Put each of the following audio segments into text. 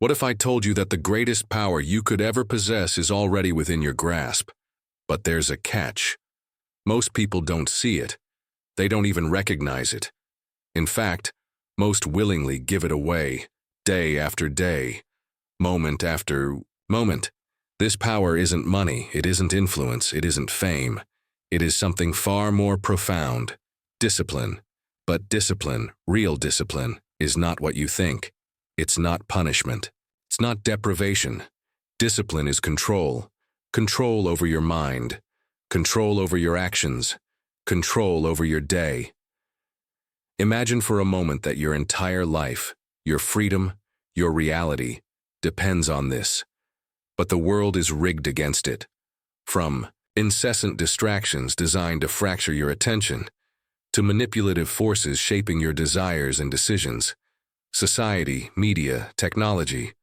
What if I told you that the greatest power you could ever possess is already within your grasp? But there's a catch. Most people don't see it. They don't even recognize it. In fact, most willingly give it away, day after day, moment after moment. This power isn't money, it isn't influence, it isn't fame. It is something far more profound, discipline. But discipline, real discipline, is not what you think. It's not punishment. It's not deprivation. Discipline is control. Control over your mind. Control over your actions. Control over your day. Imagine for a moment that your entire life, your freedom, your reality, depends on this. But the world is rigged against it. From incessant distractions designed to fracture your attention, to manipulative forces shaping your desires and decisions, society, media, technology,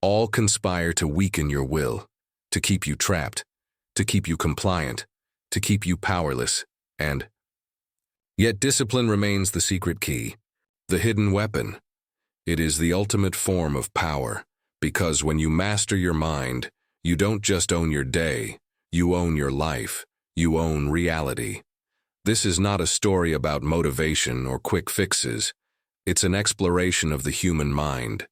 all conspire to weaken your will, to keep you trapped, to keep you compliant, to keep you powerless, and yet discipline remains the secret key, the hidden weapon. It is the ultimate form of power, because when you master your mind, you don't just own your day, you own your life, you own reality. This is not a story about motivation or quick fixes. It's an exploration of the human mind,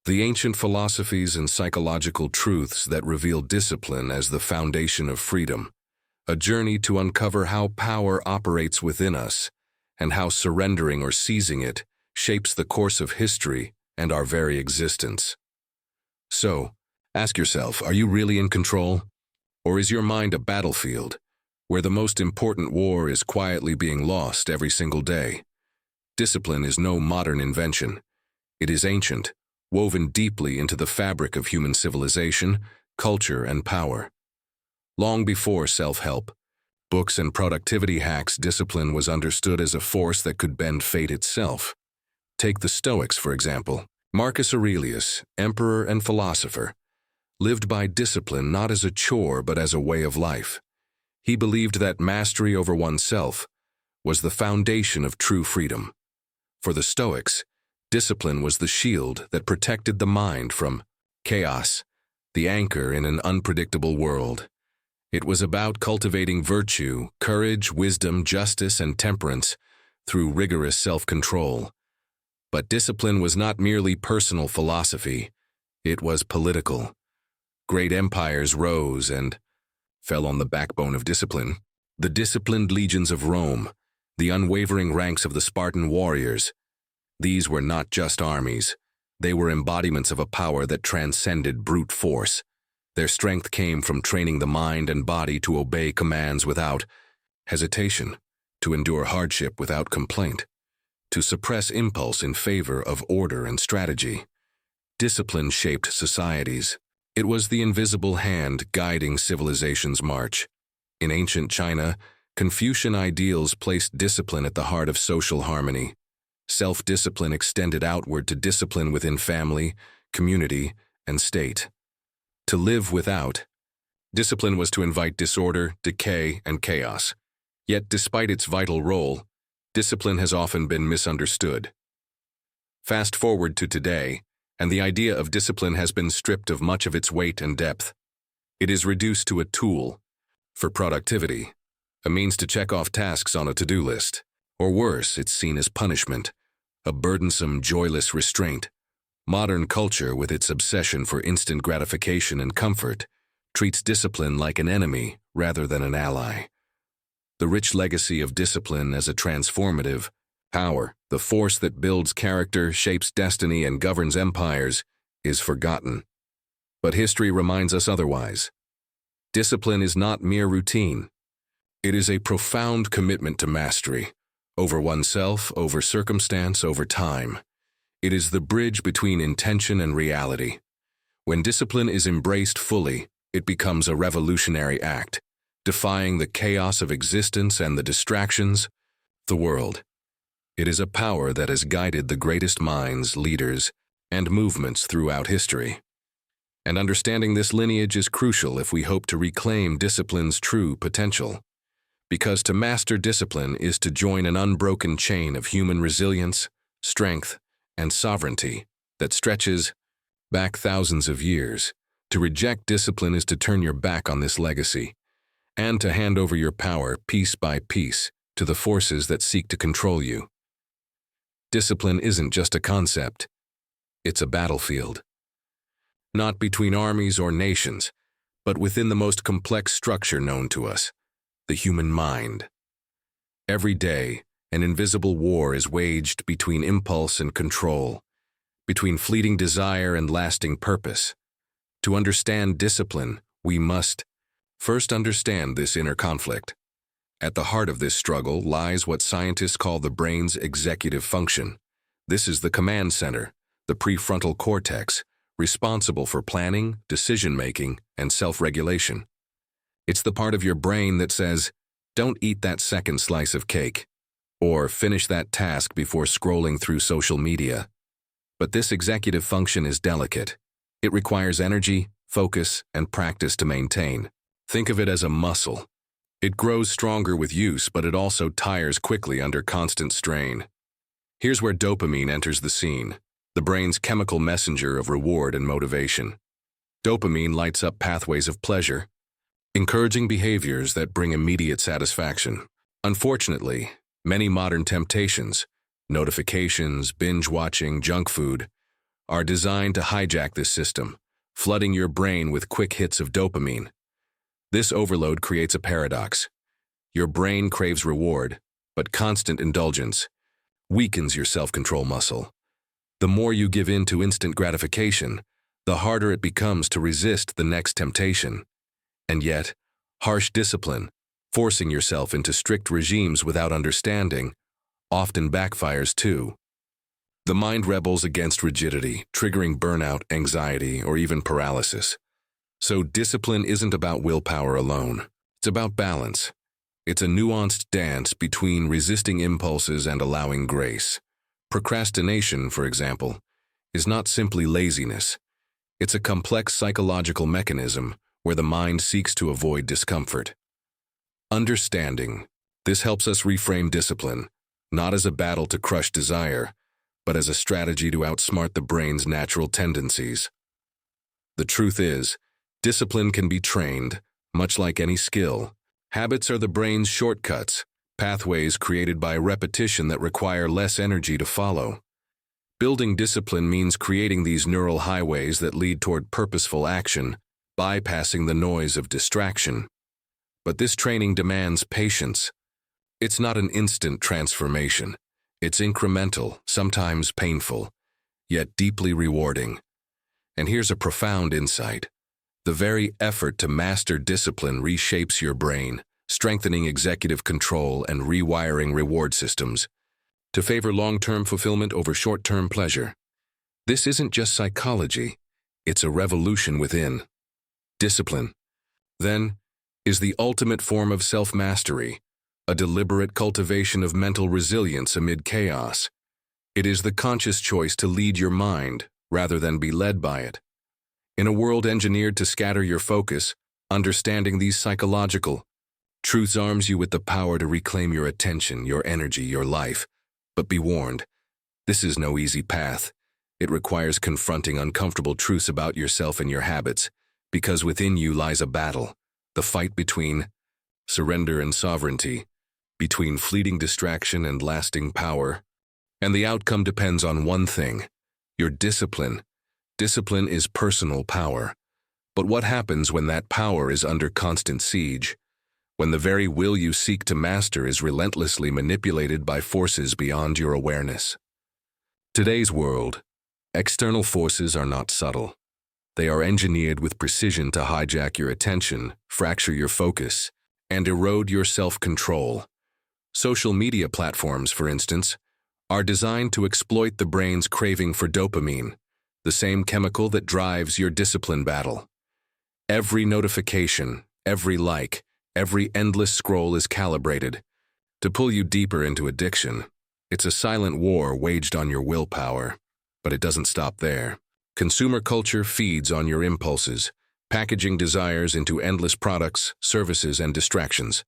the ancient philosophies and psychological truths that reveal discipline as the foundation of freedom, a journey to uncover how power operates within us and how surrendering or seizing it shapes the course of history and our very existence. So, ask yourself, are you really in control? Or is your mind a battlefield where the most important war is quietly being lost every single day? Discipline is no modern invention. It is ancient, woven deeply into the fabric of human civilization, culture, and power. Long before self-help, books, and productivity hacks, discipline was understood as a force that could bend fate itself. Take the Stoics, for example. Marcus Aurelius, emperor and philosopher, lived by discipline not as a chore but as a way of life. He believed that mastery over oneself was the foundation of true freedom. For the Stoics, discipline was the shield that protected the mind from chaos, the anchor in an unpredictable world. It was about cultivating virtue, courage, wisdom, justice, and temperance through rigorous self-control. But discipline was not merely personal philosophy, it was political. Great empires rose and fell on the backbone of discipline. The disciplined legions of Rome, the unwavering ranks of the Spartan warriors. These were not just armies. They were embodiments of a power that transcended brute force. Their strength came from training the mind and body to obey commands without hesitation, to endure hardship without complaint, to suppress impulse in favor of order and strategy. Discipline shaped societies. It was the invisible hand guiding civilization's march. In ancient China, Confucian ideals placed discipline at the heart of social harmony. Self-discipline extended outward to discipline within family, community, and state. To live without discipline was to invite disorder, decay, and chaos. Yet, despite its vital role, discipline has often been misunderstood. Fast forward to today, and the idea of discipline has been stripped of much of its weight and depth. It is reduced to a tool for productivity, a means to check off tasks on a to-do list. Or worse, it's seen as punishment, a burdensome, joyless restraint. Modern culture, with its obsession for instant gratification and comfort, treats discipline like an enemy rather than an ally. The rich legacy of discipline as a transformative power, the force that builds character, shapes destiny, and governs empires, is forgotten. But history reminds us otherwise. Discipline is not mere routine. It is a profound commitment to mastery, over oneself, over circumstance, over time. It is the bridge between intention and reality. When discipline is embraced fully, it becomes a revolutionary act, defying the chaos of existence and the distractions, the world. It is a power that has guided the greatest minds, leaders, and movements throughout history. And understanding this lineage is crucial if we hope to reclaim discipline's true potential. Because to master discipline is to join an unbroken chain of human resilience, strength, and sovereignty that stretches back thousands of years. To reject discipline is to turn your back on this legacy, and to hand over your power piece by piece to the forces that seek to control you. Discipline isn't just a concept, it's a battlefield. Not between armies or nations, but within the most complex structure known to us, the human mind. Every day, an invisible war is waged between impulse and control, between fleeting desire and lasting purpose. To understand discipline, we must first understand this inner conflict. At the heart of this struggle lies what scientists call the brain's executive function. This is the command center, the prefrontal cortex, responsible for planning, decision-making, and self-regulation. It's the part of your brain that says, "Don't eat that second slice of cake," or "Finish that task before scrolling through social media." But this executive function is delicate. It requires energy, focus, and practice to maintain. Think of it as a muscle. It grows stronger with use, but it also tires quickly under constant strain. Here's where dopamine enters the scene, the brain's chemical messenger of reward and motivation. Dopamine lights up pathways of pleasure, encouraging behaviors that bring immediate satisfaction. Unfortunately, many modern temptations, notifications, binge-watching, junk food, are designed to hijack this system, flooding your brain with quick hits of dopamine. This overload creates a paradox. Your brain craves reward, but constant indulgence weakens your self-control muscle. The more you give in to instant gratification, the harder it becomes to resist the next temptation. And yet, harsh discipline, forcing yourself into strict regimes without understanding, often backfires too. The mind rebels against rigidity, triggering burnout, anxiety, or even paralysis. So discipline isn't about willpower alone. It's about balance. It's a nuanced dance between resisting impulses and allowing grace. Procrastination, for example, is not simply laziness. It's a complex psychological mechanism where the mind seeks to avoid discomfort. Understanding this helps us reframe discipline, not as a battle to crush desire, but as a strategy to outsmart the brain's natural tendencies. The truth is, discipline can be trained, much like any skill. Habits are the brain's shortcuts, pathways created by repetition that require less energy to follow. Building discipline means creating these neural highways that lead toward purposeful action, bypassing the noise of distraction. But this training demands patience. It's not an instant transformation. It's incremental, sometimes painful, yet deeply rewarding. And here's a profound insight. The very effort to master discipline reshapes your brain, strengthening executive control and rewiring reward systems to favor long-term fulfillment over short-term pleasure. This isn't just psychology, it's a revolution within. Discipline, then, is the ultimate form of self-mastery, a deliberate cultivation of mental resilience amid chaos. It is the conscious choice to lead your mind rather than be led by it. In a world engineered to scatter your focus, understanding these psychological truths arms you with the power to reclaim your attention, your energy, your life. But be warned, this is no easy path. It requires confronting uncomfortable truths about yourself and your habits, because within you lies a battle, the fight between surrender and sovereignty, between fleeting distraction and lasting power. And the outcome depends on one thing, your discipline. Discipline is personal power. But what happens when that power is under constant siege? When the very will you seek to master is relentlessly manipulated by forces beyond your awareness? Today's world, external forces are not subtle. They are engineered with precision to hijack your attention, fracture your focus, and erode your self-control. Social media platforms, for instance, are designed to exploit the brain's craving for dopamine, the same chemical that drives your discipline battle. Every notification, every like, every endless scroll is calibrated to pull you deeper into addiction. It's a silent war waged on your willpower, but it doesn't stop there. Consumer culture feeds on your impulses, packaging desires into endless products, services, and distractions.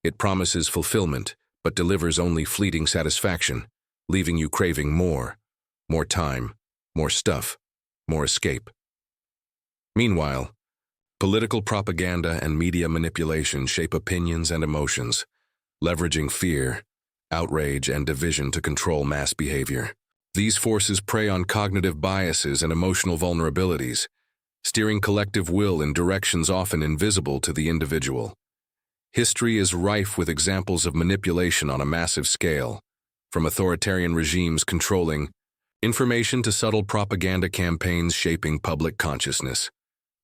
It promises fulfillment, but delivers only fleeting satisfaction, leaving you craving more time, more stuff. more escape. Meanwhile, political propaganda and media manipulation shape opinions and emotions, leveraging fear, outrage, and division to control mass behavior. These forces prey on cognitive biases and emotional vulnerabilities, steering collective will in directions often invisible to the individual. History is rife with examples of manipulation on a massive scale, from authoritarian regimes controlling information to subtle propaganda campaigns shaping public consciousness.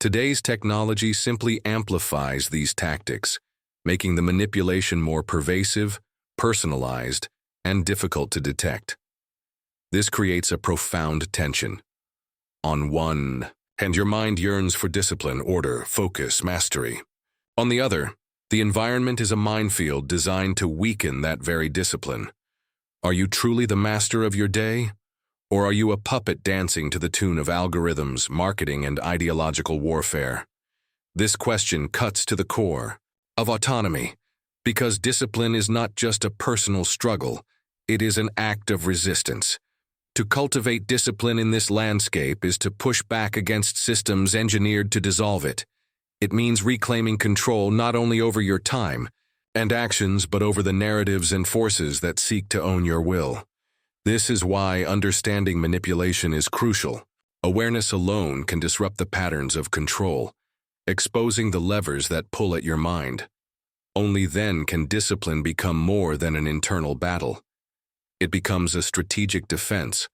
Today's technology simply amplifies these tactics, making the manipulation more pervasive, personalized, and difficult to detect. This creates a profound tension. On one hand, your mind yearns for discipline, order, focus, mastery. On the other, the environment is a minefield designed to weaken that very discipline. Are you truly the master of your day? Or are you a puppet dancing to the tune of algorithms, marketing, and ideological warfare? This question cuts to the core of autonomy, because discipline is not just a personal struggle, it is an act of resistance. To cultivate discipline in this landscape is to push back against systems engineered to dissolve it. It means reclaiming control not only over your time and actions, but over the narratives and forces that seek to own your will. This is why understanding manipulation is crucial. Awareness alone can disrupt the patterns of control, exposing the levers that pull at your mind. Only then can discipline become more than an internal battle. It becomes a strategic defense,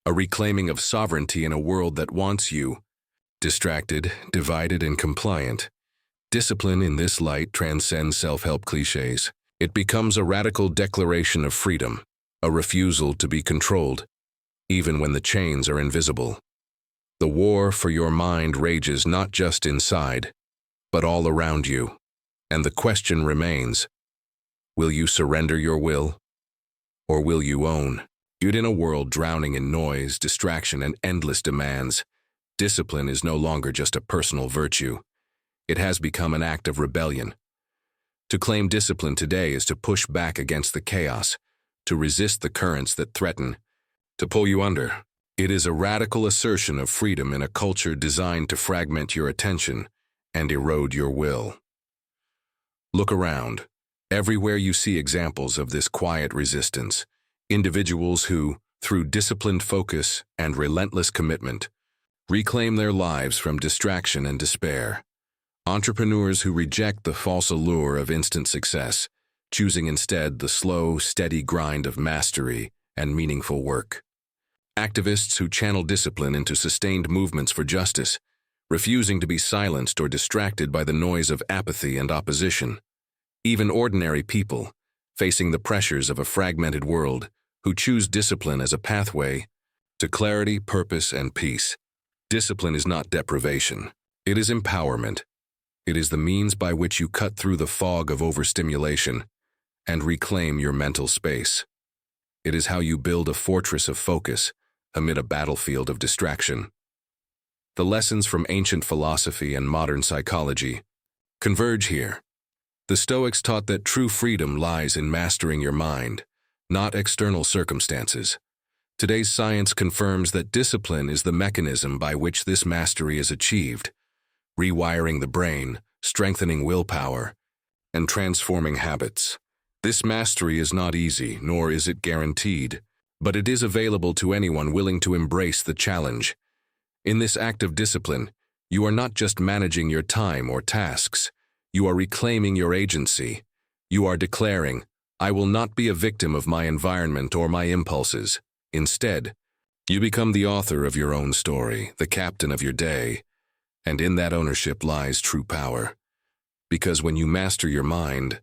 a reclaiming of sovereignty in a world that wants you distracted, divided, and compliant. Discipline in this light transcends self-help cliches. It becomes a radical declaration of freedom, a refusal to be controlled, even when the chains are invisible. The war for your mind rages not just inside, but all around you. And the question remains, will you surrender your will, or will you own? In a world drowning in noise, distraction, and endless demands, discipline is no longer just a personal virtue. It has become an act of rebellion. To claim discipline today is to push back against the chaos, to resist the currents that threaten to pull you under. It is a radical assertion of freedom in a culture designed to fragment your attention and erode your will. Look around. Everywhere you see examples of this quiet resistance, individuals who, through disciplined focus and relentless commitment, reclaim their lives from distraction and despair. Entrepreneurs who reject the false allure of instant success, choosing instead the slow, steady grind of mastery and meaningful work. Activists who channel discipline into sustained movements for justice, refusing to be silenced or distracted by the noise of apathy and opposition. Even ordinary people, facing the pressures of a fragmented world, who choose discipline as a pathway to clarity, purpose, and peace. Discipline is not deprivation. It is empowerment. It is the means by which you cut through the fog of overstimulation and reclaim your mental space. It is how you build a fortress of focus amid a battlefield of distraction. The lessons from ancient philosophy and modern psychology converge here. The Stoics taught that true freedom lies in mastering your mind, not external circumstances. Today's science confirms that discipline is the mechanism by which this mastery is achieved, rewiring the brain, strengthening willpower, and transforming habits. This mastery is not easy, nor is it guaranteed, but it is available to anyone willing to embrace the challenge. In this act of discipline, you are not just managing your time or tasks. You are reclaiming your agency. You are declaring, I will not be a victim of my environment or my impulses. Instead, you become the author of your own story, the captain of your day, and in that ownership lies true power. Because when you master your mind,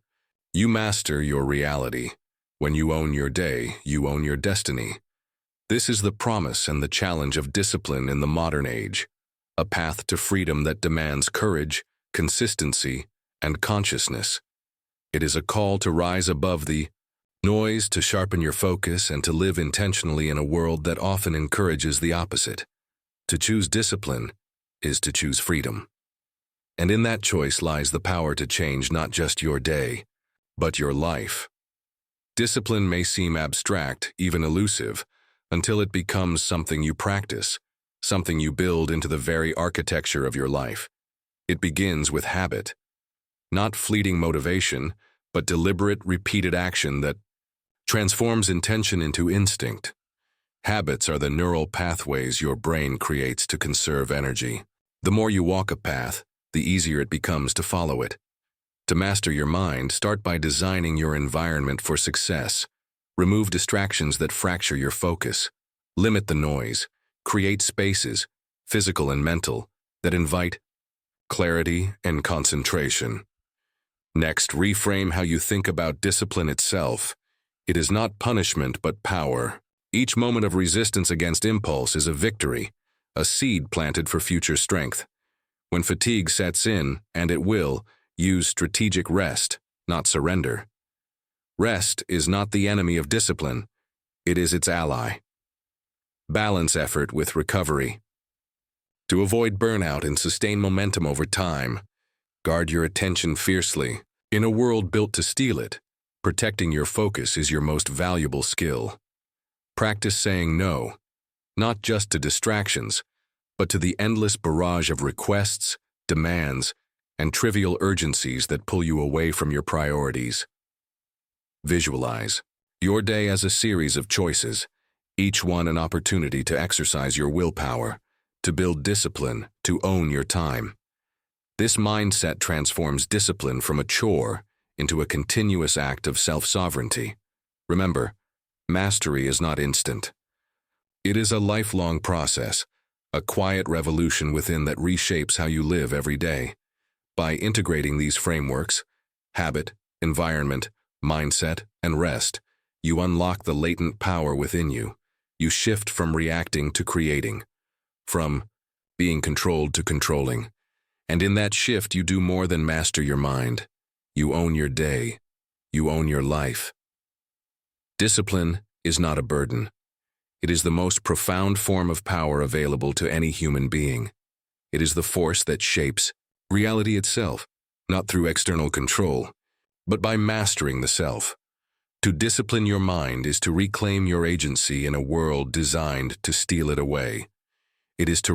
you master your reality. When you own your day, you own your destiny. This is the promise and the challenge of discipline in the modern age, a path to freedom that demands courage, consistency, and consciousness. It is a call to rise above the noise, to sharpen your focus, and to live intentionally in a world that often encourages the opposite. To choose discipline is to choose freedom. And in that choice lies the power to change not just your day, but your life. Discipline may seem abstract, even elusive, until it becomes something you practice, something you build into the very architecture of your life. It begins with habit, not fleeting motivation, but deliberate, repeated action that transforms intention into instinct. Habits are the neural pathways your brain creates to conserve energy. The more you walk a path, the easier it becomes to follow it. To master your mind, start by designing your environment for success. Remove distractions that fracture your focus. Limit the noise. Create spaces, physical and mental, that invite clarity and concentration. Next, reframe how you think about discipline itself. It is not punishment but power. Each moment of resistance against impulse is a victory, a seed planted for future strength. When fatigue sets in, and it will, use strategic rest, not surrender. Rest is not the enemy of discipline, it is its ally. Balance effort with recovery. To avoid burnout and sustain momentum over time, guard your attention fiercely. In a world built to steal it, protecting your focus is your most valuable skill. Practice saying no, not just to distractions, but to the endless barrage of requests, demands, and trivial urgencies that pull you away from your priorities. Visualize your day as a series of choices, each one an opportunity to exercise your willpower, to build discipline, to own your time. This mindset transforms discipline from a chore into a continuous act of self-sovereignty. Remember, mastery is not instant. It is a lifelong process, a quiet revolution within that reshapes how you live every day. By integrating these frameworks, habit, environment, mindset, and rest, you unlock the latent power within you. You shift from reacting to creating, from being controlled to controlling. And in that shift, you do more than master your mind. You own your day. You own your life. Discipline is not a burden. It is the most profound form of power available to any human being. It is the force that shapes reality itself, not through external control, but by mastering the self. To discipline your mind is to reclaim your agency in a world designed to steal it away. It is to